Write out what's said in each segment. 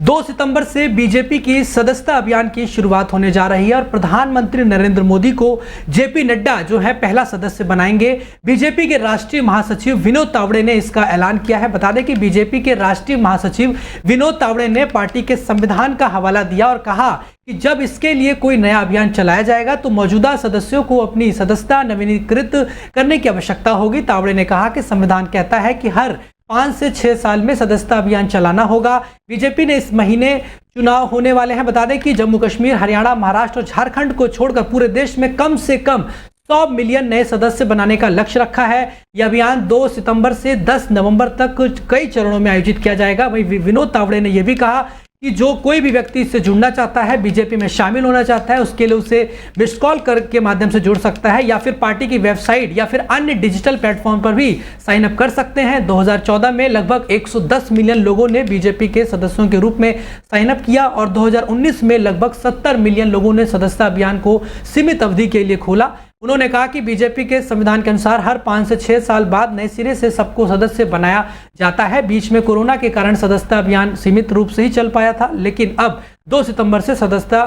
2 सितंबर से बीजेपी की सदस्यता अभियान की शुरुआत होने जा रही है और प्रधानमंत्री नरेंद्र मोदी को जेपी नड्डा जो है पहला सदस्य बनाएंगे। बीजेपी के राष्ट्रीय महासचिव विनोद तावड़े ने इसका ऐलान किया है। बता दें कि बीजेपी के राष्ट्रीय महासचिव विनोद तावड़े ने पार्टी के संविधान का हवाला दिया और कहा कि जब इसके लिए कोई नया अभियान चलाया जाएगा तो मौजूदा सदस्यों को अपनी सदस्यता नवीनीकृत करने की आवश्यकता होगी। तावड़े ने कहा कि संविधान कहता है कि हर 5 से 6 साल में सदस्यता अभियान चलाना होगा। बीजेपी ने इस महीने चुनाव होने वाले हैं। बता दें कि जम्मू कश्मीर, हरियाणा, महाराष्ट्र और झारखंड को छोड़कर पूरे देश में कम से कम 100 मिलियन नए सदस्य बनाने का लक्ष्य रखा है। यह अभियान 2 सितंबर से 10 नवंबर तक कई चरणों में आयोजित किया जाएगा। वहीं विनोद तावड़े ने यह भी कहा कि जो कोई भी व्यक्ति इससे जुड़ना चाहता है, बीजेपी में शामिल होना चाहता है, उसके लिए उसे मिस्ड कॉल के माध्यम से जुड़ सकता है या फिर पार्टी की वेबसाइट या फिर अन्य डिजिटल प्लेटफॉर्म पर भी साइन अप कर सकते हैं। 2014 में लगभग 110 मिलियन लोगों ने बीजेपी के सदस्यों के रूप में साइन अप किया और 2019 में लगभग 70 मिलियन लोगों ने सदस्यता अभियान को सीमित अवधि के लिए खोला। उन्होंने कहा कि बीजेपी के संविधान के अनुसार हर 5 से 6 साल बाद नए सिरे से सबको सदस्य बनाया जाता है। बीच में कोरोना के कारण सदस्यता अभियान सीमित रूप से ही चल पाया था, लेकिन अब 2 सितंबर से सदस्यता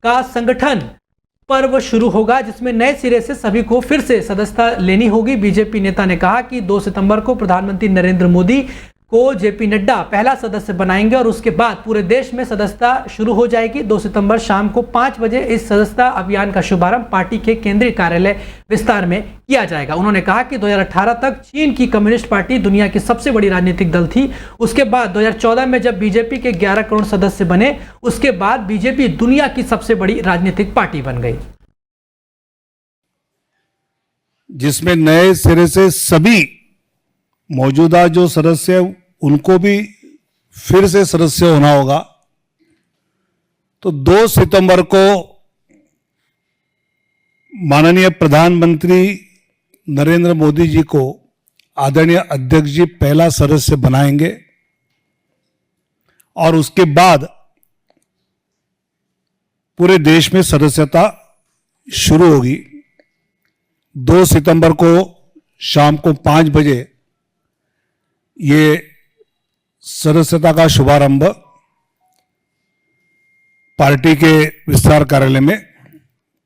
का संगठन पर्व शुरू होगा जिसमें नए सिरे से सभी को फिर से सदस्यता लेनी होगी। बीजेपी नेता ने कहा कि 2 सितंबर को प्रधानमंत्री नरेंद्र मोदी को जेपी नड्डा पहला सदस्य बनाएंगे और उसके बाद पूरे देश में सदस्यता शुरू हो जाएगी। 2 सितंबर शाम को 5 बजे इस सदस्यता अभियान का शुभारंभ पार्टी के केंद्रीय कार्यालय विस्तार में किया जाएगा। उन्होंने कहा कि 2018 तक चीन की कम्युनिस्ट पार्टी दुनिया की सबसे बड़ी राजनीतिक दल थी। उसके बाद 2014 में जब बीजेपी के 11 करोड़ सदस्य बने, उसके बाद बीजेपी दुनिया की सबसे बड़ी राजनीतिक पार्टी बन गई, जिसमें नए सिरे से सभी मौजूदा जो सदस्य उनको भी फिर से सदस्य होना होगा। तो 2 सितंबर को माननीय प्रधानमंत्री नरेंद्र मोदी जी को आदरणीय अध्यक्ष जी पहला सदस्य बनाएंगे और उसके बाद पूरे देश में सदस्यता शुरू होगी। 2 सितंबर को शाम को 5 बजे ये सदस्यता का शुभारंभ पार्टी के विस्तार कार्यालय में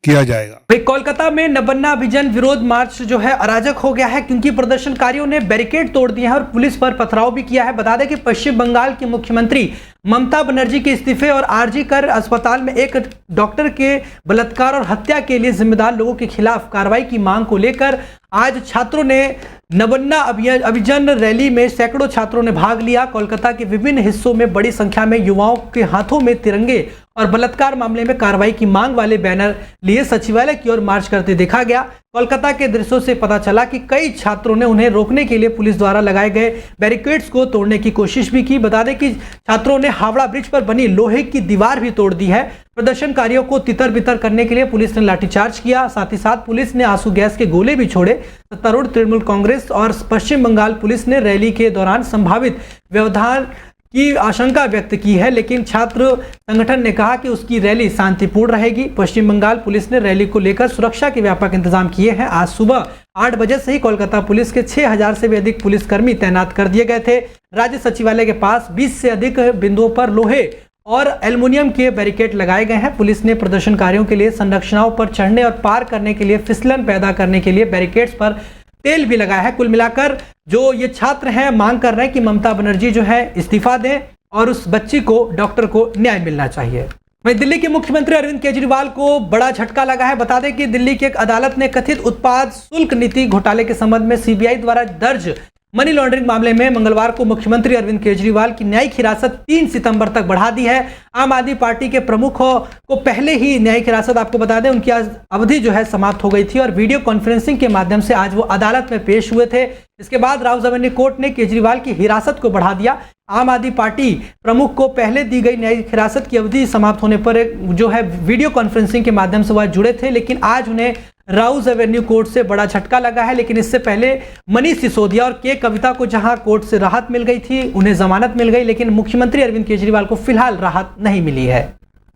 किया जाएगा। भाई कोलकाता में नबन्ना अभियान विरोध मार्च जो है अराजक हो गया है क्योंकि प्रदर्शनकारियों ने बैरिकेड तोड़ दिए हैं और पुलिस पर पथराव भी किया है। बता दें कि पश्चिम बंगाल की मुख्यमंत्री ममता बनर्जी के इस्तीफे और आरजी कर अस्पताल में एक डॉक्टर के बलात्कार और हत्या के लिए जिम्मेदार लोगों के खिलाफ कार्रवाई की मांग को लेकर आज छात्रों ने नबन्ना अभियान रैली में सैकड़ों छात्रों ने भाग लिया। कोलकाता के विभिन्न हिस्सों में बड़ी संख्या में युवाओं के हाथों में तिरंगे और बलात्कार मामले में कार्रवाई की मांग वाले बैनर लिए सचिवालय की ओर मार्च करते देखा गया। कोलकाता के दृश्यों से पता चला कि कई छात्रों ने उन्हें रोकने के लिए पुलिस द्वारा लगाए गए बैरिकेड्स को तोड़ने की कोशिश भी की। बता दें कि छात्रों ने हावड़ा ब्रिज पर बनी लोहे की दीवार भी तोड़ दी है। प्रदर्शनकारियों को तितर बितर करने के लिए पुलिस ने लाठीचार्ज किया। साथ ही साथ पुलिस ने आंसू गैस के गोले भी छोड़े। सत्तारूढ़ तृणमूल कांग्रेस और पश्चिम बंगाल पुलिस ने रैली के दौरान संभावित व्यवधान की आशंका व्यक्त की है, लेकिन छात्र संगठन ने कहा कि उसकी रैली शांतिपूर्ण रहेगी। पश्चिम बंगाल पुलिस ने रैली को लेकर सुरक्षा के व्यापक इंतजाम किए हैं। आज सुबह 8 बजे से ही कोलकाता पुलिस के 6000 से भी अधिक पुलिसकर्मी तैनात कर दिए गए थे। राज्य सचिवालय के पास 20 से अधिक बिंदुओं पर लोहे और एल्युमिनियम के बैरिकेड लगाए गए हैं। पुलिस ने प्रदर्शनकारियों के लिए संरचनाओं पर चढ़ने और पार करने के लिए फिसलन पैदा करने के लिए बैरिकेड्स पर तेल भी लगाया है। कुल मिलाकर जो ये छात्र हैं मांग कर रहे हैं कि ममता बनर्जी जो है इस्तीफा दें और उस बच्ची को, डॉक्टर को न्याय मिलना चाहिए। वहीं दिल्ली के मुख्यमंत्री अरविंद केजरीवाल को बड़ा झटका लगा है। बता दें कि दिल्ली की एक अदालत ने कथित उत्पाद शुल्क नीति घोटाले के संबंध में सीबीआई द्वारा दर्ज मनी लॉन्ड्रिंग मामले में मंगलवार को मुख्यमंत्री अरविंद केजरीवाल की न्यायिक हिरासत 3 सितंबर तक बढ़ा दी है। आम आदमी पार्टी के प्रमुखों को पहले ही न्यायिक हिरासत, आपको बता दें, उनकी अवधि जो है समाप्त हो गई थी और वीडियो कॉन्फ्रेंसिंग के माध्यम से आज वो अदालत में पेश हुए थे। इसके बाद राउज एवेन्यू कोर्ट ने केजरीवाल की हिरासत को बढ़ा दिया। आम आदमी पार्टी प्रमुख को पहले दी गई न्यायिक हिरासत की अवधि समाप्त होने पर जो है वीडियो कॉन्फ्रेंसिंग के माध्यम से वह जुड़े थे, लेकिन आज उन्हें राउज एवेन्यू कोर्ट से बड़ा झटका लगा है। लेकिन इससे पहले मनीष सिसोदिया और के कविता को जहां कोर्ट से राहत मिल गई थी, उन्हें जमानत मिल गई, लेकिन मुख्यमंत्री अरविंद केजरीवाल को फिलहाल राहत नहीं मिली है।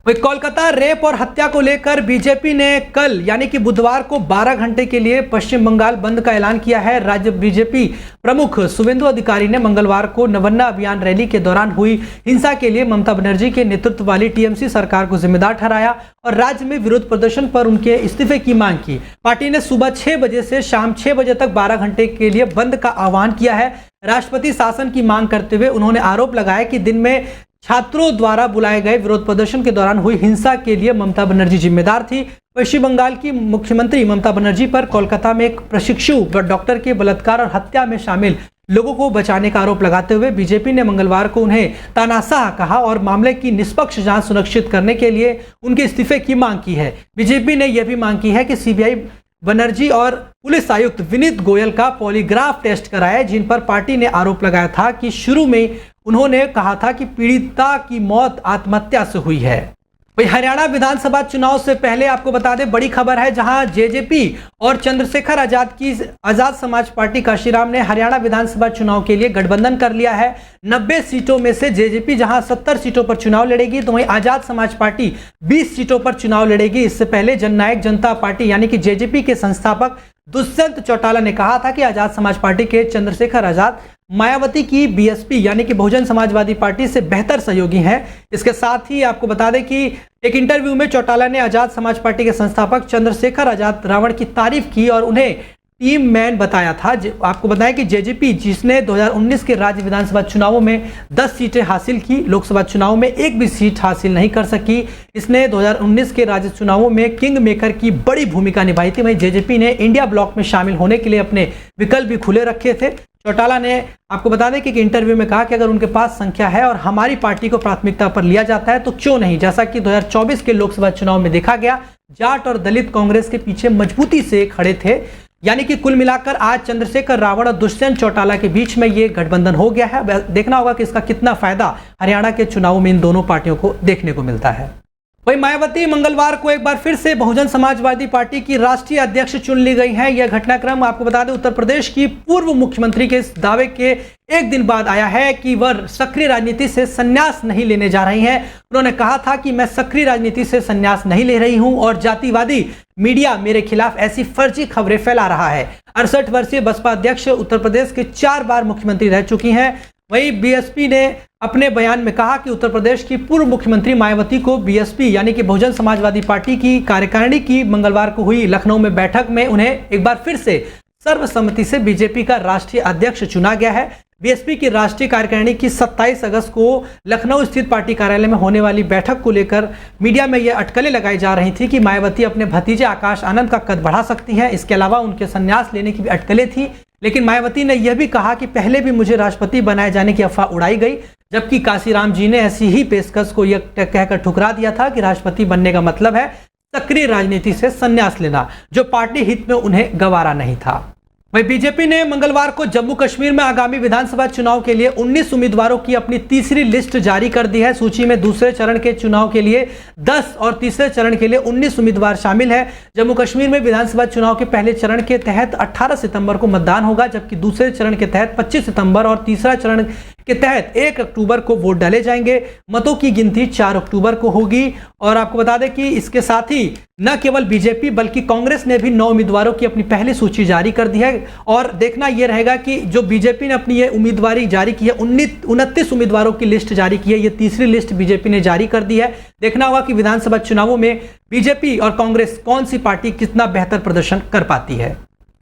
वही कोलकाता रेप और हत्या को लेकर बीजेपी ने कल यानी कि बुधवार को 12 घंटे के लिए पश्चिम बंगाल बंद का ऐलान किया है। राज्य बीजेपी प्रमुख शुभेंदु अधिकारी ने मंगलवार को नवन्ना अभियान रैली के दौरान हुई हिंसा के लिए ममता बनर्जी के नेतृत्व वाली टीएमसी सरकार को जिम्मेदार ठहराया और राज्य में विरोध प्रदर्शन पर उनके इस्तीफे की मांग की। पार्टी ने सुबह 6 बजे से शाम 6 बजे तक 12 घंटे के लिए बंद का आह्वान किया है। राष्ट्रपति शासन की मांग करते हुए उन्होंने आरोप लगाया कि दिन में छात्रों द्वारा बुलाए गए विरोध प्रदर्शन के दौरान हुई हिंसा के लिए ममता बनर्जी जिम्मेदार थी। पश्चिम बंगाल की मुख्यमंत्री ममता बनर्जी पर कोलकाता में एक प्रशिक्षु डॉक्टर के बलात्कार और हत्या में शामिल लोगों को बचाने का आरोप लगाते हुए बीजेपी ने मंगलवार को उन्हें तानाशाह कहा और मामले की निष्पक्ष जांच सुनिश्चित करने के लिए उनके इस्तीफे की मांग की है। बीजेपी ने यह भी मांग की है कि सीबीआई बनर्जी और पुलिस आयुक्त विनीत गोयल का पॉलीग्राफ टेस्ट कराए, जिन पर पार्टी ने आरोप लगाया था कि शुरू में उन्होंने कहा था कि पीड़िता की मौत आत्महत्या से हुई है। वही हरियाणा विधानसभा चुनाव से पहले आपको बता दें बड़ी खबर है, जहां जेजेपी और चंद्रशेखर आजाद की आजाद समाज पार्टी काशीराम ने हरियाणा विधानसभा चुनाव के लिए गठबंधन कर लिया है। 90 सीटों में से जेजेपी जहां 70 सीटों पर चुनाव लड़ेगी तो वहीं आजाद समाज पार्टी 20 सीटों पर चुनाव लड़ेगी। इससे पहले जननायक जनता पार्टी यानी कि जेजेपी के संस्थापक दुष्यंत चौटाला ने कहा था कि आजाद समाज पार्टी के चंद्रशेखर आजाद मायावती की बीएसपी यानी कि बहुजन समाजवादी पार्टी से बेहतर सहयोगी हैं। इसके साथ ही आपको बता दें कि एक इंटरव्यू में चौटाला ने आजाद समाज पार्टी के संस्थापक चंद्रशेखर आजाद रावण की तारीफ की और उन्हें टीम मैन बताया था। आपको बताएं कि जेजेपी जिसने 2019 के राज्य विधानसभा चुनावों में 10 सीटें हासिल की, लोकसभा चुनाव में एक भी सीट हासिल नहीं कर सकी। इसने 2019 के राज्य चुनावों में किंग मेकर की बड़ी भूमिका निभाई थी। वहीं जेजेपी ने इंडिया ब्लॉक में शामिल होने के लिए अपने विकल्प भी खुले रखे थे। चौटाला ने आपको बता दें कि एक इंटरव्यू में कहा कि अगर उनके पास संख्या है और हमारी पार्टी को प्राथमिकता पर लिया जाता है तो क्यों नहीं। जैसा कि 2024 के लोकसभा चुनाव में देखा गया, जाट और दलित कांग्रेस के पीछे मजबूती से खड़े थे। यानी कि कुल मिलाकर आज चंद्रशेखर रावण और दुष्यंत चौटाला के बीच में ये गठबंधन हो गया है। देखना होगा कि इसका कितना फायदा हरियाणा के चुनाव में इन दोनों पार्टियों को देखने को मिलता है। वहीं मायावती मंगलवार को एक बार फिर से बहुजन समाजवादी पार्टी की राष्ट्रीय अध्यक्ष चुन ली गई हैं। यह घटनाक्रम आपको बता दें उत्तर प्रदेश की पूर्व मुख्यमंत्री के इस दावे के एक दिन बाद आया है कि वह सक्रिय राजनीति से संन्यास नहीं लेने जा रही हैं। उन्होंने कहा था कि मैं सक्रिय राजनीति से संन्यास नहीं ले रही हूं और जातिवादी मीडिया मेरे खिलाफ ऐसी फर्जी खबरें फैला रहा है। 68 वर्षीय बसपा अध्यक्ष उत्तर प्रदेश के 4 बार मुख्यमंत्री रह चुकी हैं। वहीं बीएसपी ने अपने बयान में कहा कि उत्तर प्रदेश की पूर्व मुख्यमंत्री मायावती को बीएसपी यानी कि बहुजन समाजवादी पार्टी की कार्यकारिणी की मंगलवार को हुई लखनऊ में बैठक में उन्हें एक बार फिर से सर्वसम्मति से बीजेपी का राष्ट्रीय अध्यक्ष चुना गया है। बीएसपी की राष्ट्रीय कार्यकारिणी की 27 अगस्त को लखनऊ स्थित पार्टी कार्यालय में होने वाली बैठक को लेकर मीडिया में यह अटकलें लगाई जा रही थी कि मायावती अपने भतीजे आकाश आनंद का कद बढ़ा सकती हैं। इसके अलावा उनके संन्यास लेने की भी अटकलें थी, लेकिन मायावती ने यह भी कहा कि पहले भी मुझे राष्ट्रपति बनाए जाने की अफवाह उड़ाई गई, जबकि काशीराम जी ने ऐसी ही पेशकश को यह कहकर ठुकरा दिया था कि राष्ट्रपति बनने का मतलब है सक्रिय राजनीति से संन्यास लेना, जो पार्टी हित में उन्हें गवारा नहीं था। वहीं बीजेपी ने मंगलवार को जम्मू कश्मीर में आगामी विधानसभा चुनाव के लिए 19 उम्मीदवारों की अपनी तीसरी लिस्ट जारी कर दी है। सूची में दूसरे चरण के चुनाव के लिए 10 और तीसरे चरण के लिए 19 उम्मीदवार शामिल है। जम्मू कश्मीर में विधानसभा चुनाव के पहले चरण के तहत 18 सितंबर को मतदान होगा, जबकि दूसरे चरण के तहत 25 सितंबर और तीसरा चरण के तहत 1 अक्टूबर को वोट डाले जाएंगे। मतों की गिनती 4 अक्टूबर को होगी। और आपको बता दें कि इसके साथ ही न केवल बीजेपी बल्कि कांग्रेस ने भी 9 उम्मीदवारों की अपनी पहली सूची जारी कर दी है। और देखना यह रहेगा कि जो बीजेपी ने अपनी ये उम्मीदवारी जारी की है, 29 उम्मीदवारों की लिस्ट जारी की है, ये तीसरी लिस्ट बीजेपी ने जारी कर दी है। देखना होगा कि विधानसभा चुनावों में बीजेपी और कांग्रेस कौन सी पार्टी कितना बेहतर प्रदर्शन कर पाती है।